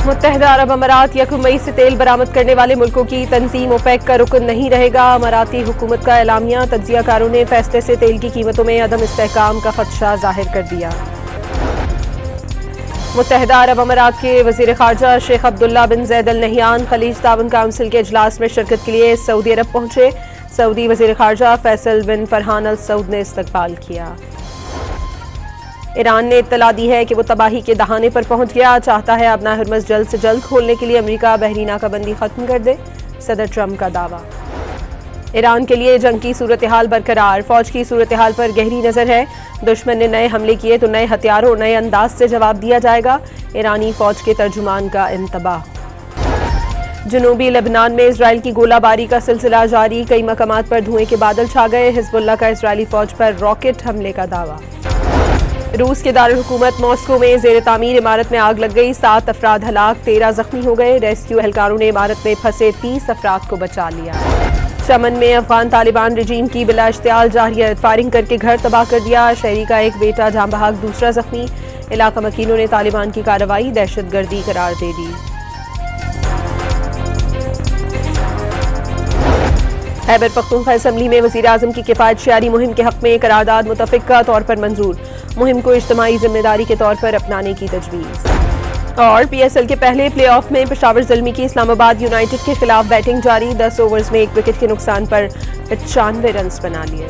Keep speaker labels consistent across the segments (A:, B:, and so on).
A: मुत्तहिदा अरब अमारात 1 मई से तेल बरामद करने वाले मुल्कों की तंजीम ओपेक का रुकन नहीं रहेगा। अमाराती हुकूमत का एलामिया। तज्जियाकारों ने फैसले से तेल की कीमतों में अदम इस्तेहकाम का खदशा जाहिर कर दिया। मुत्तहिदा अरब अमारात के वज़ीर ख़ारजा शेख अब्दुल्ला बिन ज़ैद अल नहियान खलीज ताउन काउंसिल के इजलास में शिरकत के लिए सऊदी अरब पहुंचे। सऊदी वज़ीर ख़ारजा फैसल बिन फरहान अल सऊद ने इस्तकबाल किया। ईरान ने इत्तला दी है कि वो तबाही के दहाने पर पहुंच गया, चाहता है अपना हरमज़ जल्द से जल्द खोलने के लिए अमेरिका बहरी नाकाबंदी खत्म कर दे। सदर ट्रंप का दावा। ईरान के लिए जंग की सूरत हाल बरकरार। फौज की सूरत हाल पर गहरी नजर है। दुश्मन ने नए हमले किए तो नए हथियारों और नए अंदाज से जवाब दिया जाएगा। ईरानी फौज के तर्जुमान का इंतबाह। जनूबी लेबनान में इसराइल की गोलाबारी का सिलसिला जारी। कई मकामात पर धुएं के बादल छा गए। हिजबुल्लाह का इसराइली फौज पर रॉकेट हमले का दावा। रूस के दारुल हुकूमत मॉस्को में जेर तामीर इमारत में आग लग गई। 7 अफराद हलाक, 13 जख्मी हो गए। रेस्क्यू एहलकारों ने इमारत में फंसे 30 अफराद को बचा लिया। चमन में अफगान तालिबान रजीम की बिला इश्तियाल जारहियत फायरिंग करके घर तबाह कर दिया। शहरी का एक बेटा जाँ बहक, दूसरा जख्मी। इलाका मकीनों ने तालिबान की कार्रवाई दहशतगर्दी करार दे दी। खैबर पख्तूनख्वा असम्बली में वज़ीर आज़म की किफ़ायत शयारी मुहिम के हक़ में करारदाद मुतफ़िक़ा तौर पर मंजूर। मुहिम को इज्तिमाई जिम्मेदारी के तौर पर अपनाने की तजवीज़। और PSL के पहले प्ले ऑफ में पेशावर ज़ल्मी की इस्लामाबाद यूनाइटेड के खिलाफ बैटिंग जारी। 10 ओवर्स में 1 विकेट के नुकसान पर 95 रन बना लिए।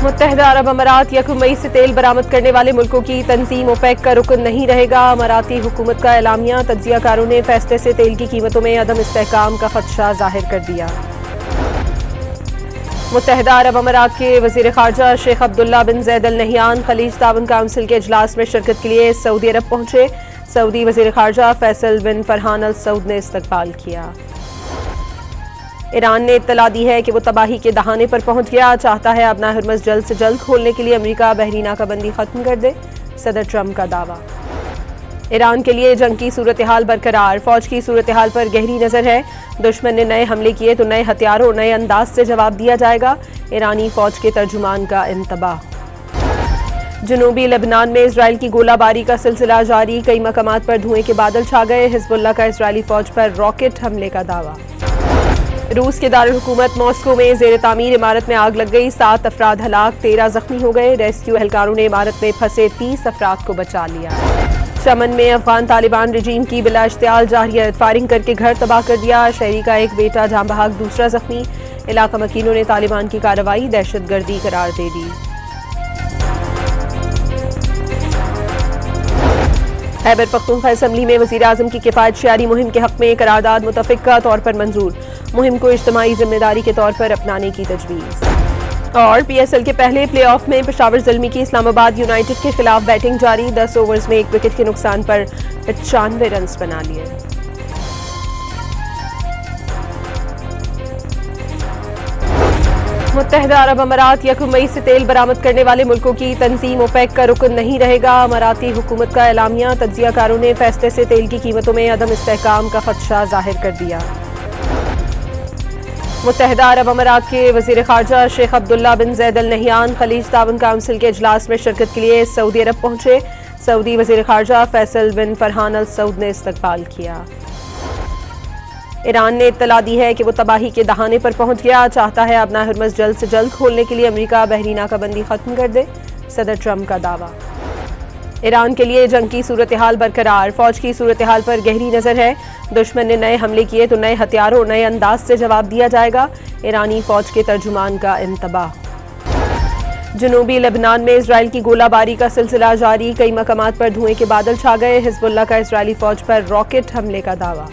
A: मुत्तहिदा अरब अमारात 1 मई से तेल बरामद करने वाले मुल्कों की तंजीम ओपेक का रुकन नहीं रहेगा। अमाराती हुकूमत का एलामिया। तज्जियाकारों ने फैसले से तेल की कीमतों में अदम इस्तेहकाम का खदशा जाहिर कर दिया। मुत्तहिदा अरब अमारात के वज़ीर ख़ारजा शेख अब्दुल्ला बिन ज़ैद अल नहियान खलीज ताउन काउंसिल के इजलास में शिरकत के लिए सऊदी अरब पहुंचे। सऊदी वज़ीर ख़ारजा फैसल बिन फरहान अल सऊद ने इस्तकबाल किया। ईरान ने इत्तला दी है कि वो तबाही के दहाने पर पहुंच गया, चाहता है अपना हरमज़ जल्द से जल्द खोलने के लिए अमेरिका बहरी नाकाबंदी खत्म कर दे। सदर ट्रंप का दावा। ईरान के लिए जंग की सूरत हाल बरकरार। फौज की सूरत हाल पर गहरी नजर है। दुश्मन ने नए हमले किए तो नए हथियारों और नए अंदाज से जवाब दिया जाएगा। ईरानी फौज के तर्जुमान का इंतबाह। जनूबी लेबनान में इसराइल की गोलाबारी का सिलसिला जारी। कई मकामात पर धुएं के बादल छा गए। हिजबुल्लाह का इसराइली फौज पर रॉकेट हमले का दावा। रूस के दारुल हुकूमत मॉस्को में जेर तामीर इमारत में आग लग गई। 7 अफराद हलाक, 13 जख्मी हो गए। रेस्क्यू एहलकारों ने इमारत में फंसे 30 अफराद को बचा लिया। चमन में अफगान तालिबान रजीम की बिला इश्तियाल जारहियत फायरिंग करके घर तबाह कर दिया। शहरी का एक बेटा जाँ बहक, दूसरा जख्मी। इलाका मकीनों ने तालिबान की कार्रवाई दहशतगर्दी करार दे दी। खैबर पख्तूनख्वा असम्बली में वज़ीर आज़म की किफ़ायत शयारी मुहिम के हक़ में करारदाद मुतफ़िक़ा तौर पर मंजूर। मुहिम को इज्तिमाई जिम्मेदारी के तौर पर अपनाने की तजवीज़। और PSL के पहले प्ले ऑफ में पेशावर ज़ल्मी की इस्लामाबाद यूनाइटेड के खिलाफ बैटिंग जारी। 10 ओवर्स में 1 विकेट के नुकसान पर 95 रन बना लिए। मुत्तहिदा अरब अमारात 1 मई से तेल बरामद करने वाले मुल्कों की तंजीम ओपेक का रुकन नहीं रहेगा। अमाराती हुकूमत का एलामिया। तज्जियाकारों ने फैसले से तेल की कीमतों में अदम इस्तेहकाम का खदशा जाहिर कर दिया। मुत्तहिदा अरब अमारात के वज़ीर ख़ारजा शेख अब्दुल्ला बिन ज़ैद अल नहियान खलीज ताउन काउंसिल के इजलास में शिरकत के लिए सऊदी अरब पहुंचे। सऊदी वज़ीर ख़ारजा फैसल बिन फरहान अल सऊद ने इस्तकबाल किया। ईरान ने इत्तला दी है कि वो तबाही के दहाने पर पहुंच गया, चाहता है अपना हरमज़ जल्द से जल्द खोलने के लिए अमेरिका बहरी नाकाबंदी खत्म कर दे। सदर ट्रंप का दावा। ईरान के लिए जंग की सूरत हाल बरकरार। फौज की सूरत हाल पर गहरी नजर है। दुश्मन ने नए हमले किए तो नए हथियारों और नए अंदाज से जवाब दिया जाएगा। ईरानी फौज के तर्जुमान का इंतबाह। जनूबी लेबनान में इसराइल की गोलाबारी का सिलसिला जारी। कई मकामात पर धुएं के बादल छा गए। हिजबुल्लाह का इसराइली फौज पर रॉकेट हमले का दावा।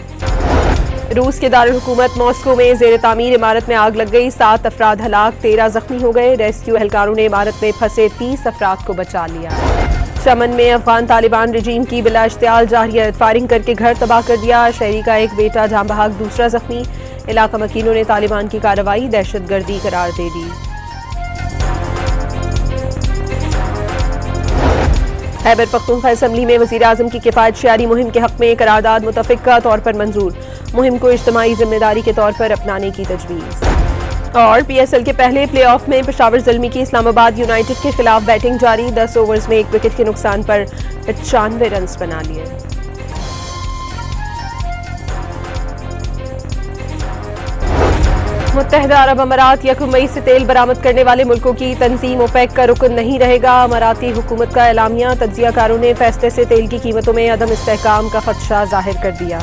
A: रूस के दारुल हुकूमत मॉस्को में जेर तामीर इमारत में आग लग गई। 7 अफराद हलाक, 13 जख्मी हो गए। रेस्क्यू एहलकारों ने इमारत में फंसे 30 अफराद को बचा लिया। चमन में अफगान तालिबान रजीम की बिला इश्तियाल जारहियत फायरिंग करके घर तबाह कर दिया। शहरी का एक बेटा जाँ बहक, दूसरा जख्मी। इलाका मकीनों ने तालिबान की कार्रवाई दहशतगर्दी करार दे दी। खैबर पख्तूनख्वा असम्बली में वज़ीर आज़म की किफ़ायत शयारी मुहिम के हक़ में करारदाद मुतफ़िक़ा तौर पर मंजूर। मुहिम को इज्तिमाई जिम्मेदारी के तौर पर अपनाने की तजवीज़। और पीएसएल के पहले प्लेऑफ में पेशावर ज़ल्मी की इस्लामाबाद यूनाइटेड के खिलाफ बैटिंग जारी। 10 ओवर्स में 1 विकेट के नुकसान पर 95 रन बना लिए। मुत्तहिदा अरब अमारात 1 मई से तेल बरामद करने वाले मुल्कों की तंजीम ओपेक का रुकन नहीं रहेगा। अमाराती हुकूमत का एलामिया। तज्जियाकारों ने फैसले से तेल की कीमतों में अदम इस्तेहकाम का खदशा जाहिर कर दिया।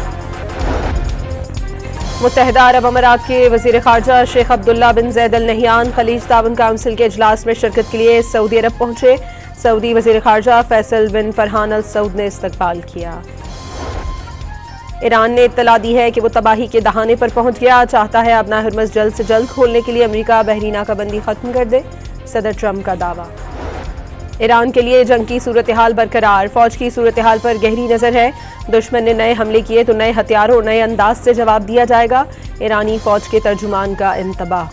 A: मुत्तहिदा अरब अमारात के वज़ीर ख़ारजा शेख अब्दुल्ला बिन ज़ैद अल नहियान खलीज ताउन काउंसिल के इजलास में शिरकत के लिए सऊदी अरब पहुंचे। सऊदी वज़ीर ख़ारजा फैसल बिन फरहान अल सऊद ने इस्तकबाल किया। ईरान ने इत्तला दी है कि वो तबाही के दहाने पर पहुंच गया, चाहता है अपना हरमज़ जल्द से जल्द खोलने के लिए अमेरिका बहरी नाकाबंदी खत्म कर दे। सदर ट्रंप का दावा। ईरान के लिए जंग की सूरत हाल बरकरार। फौज की सूरत हाल पर गहरी नजर है। दुश्मन ने नए हमले किए तो नए हथियारों और नए अंदाज से जवाब दिया जाएगा। ईरानी फौज के तर्जुमान का इंतबाह।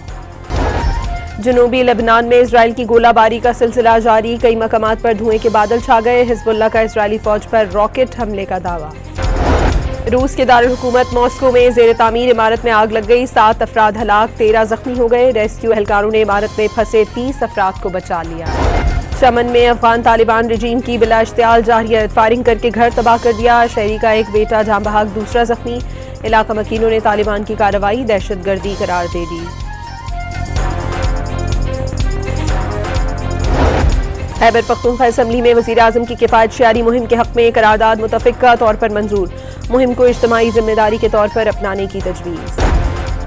A: जनूबी लेबनान में इजराइल की गोलाबारी का सिलसिला जारी। कई मकामात पर धुएं के बादल छा गए। हिजबुल्लाह का इजरायली फौज पर रॉकेट हमले का दावा। रूस के दारुल हुकूमत मॉस्को में जेर तामीर इमारत में आग लग गई। 7 अफराद हलाक, 13 जख्मी हो गए। रेस्क्यू एहलकारों ने इमारत में फंसे 30 अफराद को बचा लिया। चमन में अफगान तालिबान रजीम की बिला इश्तियाल जारहियत। फायरिंग करके घर तबाह कर दिया। शहरी का एक बेटा जाँ बहक, दूसरा जख्मी। इलाका मकीनों ने तालिबान की कार्रवाई दहशतगर्दी करार दे दी। खैबर पख्तूनख्वा असम्बली में वज़ीर आज़म की किफ़ायत शयारी मुहिम के हक़ में करारदाद मुतफ़िक़ा तौर पर मंजूर। मुहिम को इज्तिमाई जिम्मेदारी के तौर पर अपनाने की तजवीज़।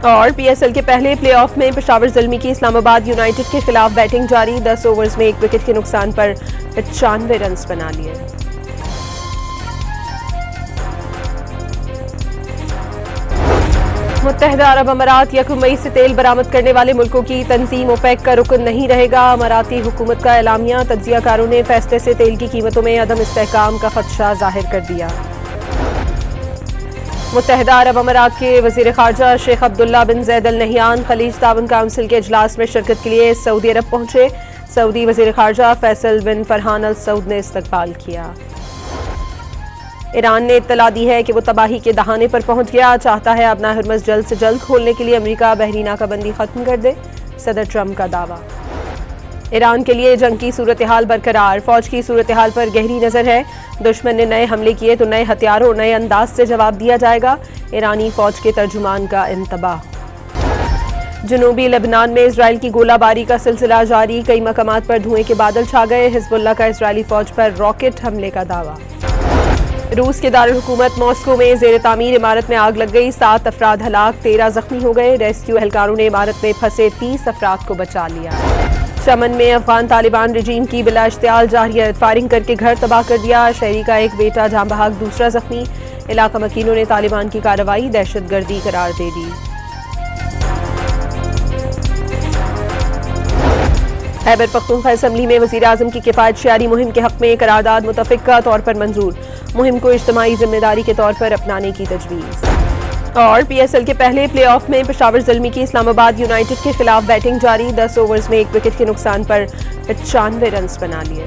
A: और पीएसएल के पहले प्लेऑफ में पेशावर ज़ल्मी की इस्लामाबाद यूनाइटेड के खिलाफ बैटिंग जारी। 10 ओवर्स में 1 विकेट के नुकसान पर 95 रन बना लिए। मुत्तहिदा अरब अमारात 1 मई से तेल बरामद करने वाले मुल्कों की तंजीम ओपेक का रुकन नहीं रहेगा। अमाराती हुकूमत का एलामिया। तज्जियाकारों ने फैसले से तेल की कीमतों में अदम इस्तेहकाम का खदशा जाहिर कर दिया। मुत्तहिदा अरब अमारात के वज़ीर ख़ारजा शेख अब्दुल्ला बिन ज़ैद अल नहियान खलीज ताउन काउंसिल के इजलास में शिरकत के लिए सऊदी अरब पहुंचे। सऊदी वज़ीर ख़ारजा फैसल बिन फरहान अल सऊद ने इस्तकबाल किया। ईरान ने इत्तला दी है कि वो तबाही के दहाने पर पहुंच गया, चाहता है अपना हरमज़ जल्द से जल्द खोलने के लिए अमेरिका बहरी नाकाबंदी खत्म कर दे। सदर ट्रंप का दावा। ईरान के लिए जंग की सूरत हाल बरकरार। फौज की सूरत हाल पर गहरी नजर है। दुश्मन ने नए हमले किए तो नए हथियारों और नए अंदाज से जवाब दिया जाएगा। ईरानी फौज के तर्जुमान का इंतबाह। जनूबी लेबनान में इजराइल की गोलाबारी का सिलसिला जारी। कई मकामात पर धुएं के बादल छा गए। हिजबुल्लाह का इजरायली फौज पर रॉकेट हमले का दावा। रूस के दारुल हुकूमत मॉस्को में जेर तामीर इमारत में आग लग गई। 7 अफराद हलाक, 13 जख्मी हो गए। रेस्क्यू एहलकारों ने इमारत में फंसे 30 अफराद को बचा लिया। चमन में अफगान तालिबान रजीम की बिला इश्तियाल जारहियत। फायरिंग करके घर तबाह कर दिया। शहरी का एक बेटा जाँ बहक, दूसरा जख्मी। इलाका मकीनों ने तालिबान की कार्रवाई दहशतगर्दी करार दे दी। खैबर पख्तूनख्वा असम्बली में वज़ीर आज़म की किफ़ायत शयारी मुहिम के हक़ में करारदाद मुतफ़िक़ा तौर पर मंजूर। मुहिम को इज्तिमाई जिम्मेदारी के तौर पर अपनाने की तजवीज़। और पीएसएल के पहले प्लेऑफ में पेशावर ज़ल्मी की इस्लामाबाद यूनाइटेड के खिलाफ बैटिंग जारी। 10 ओवर्स में 1 विकेट के नुकसान पर 95 रन बना लिए।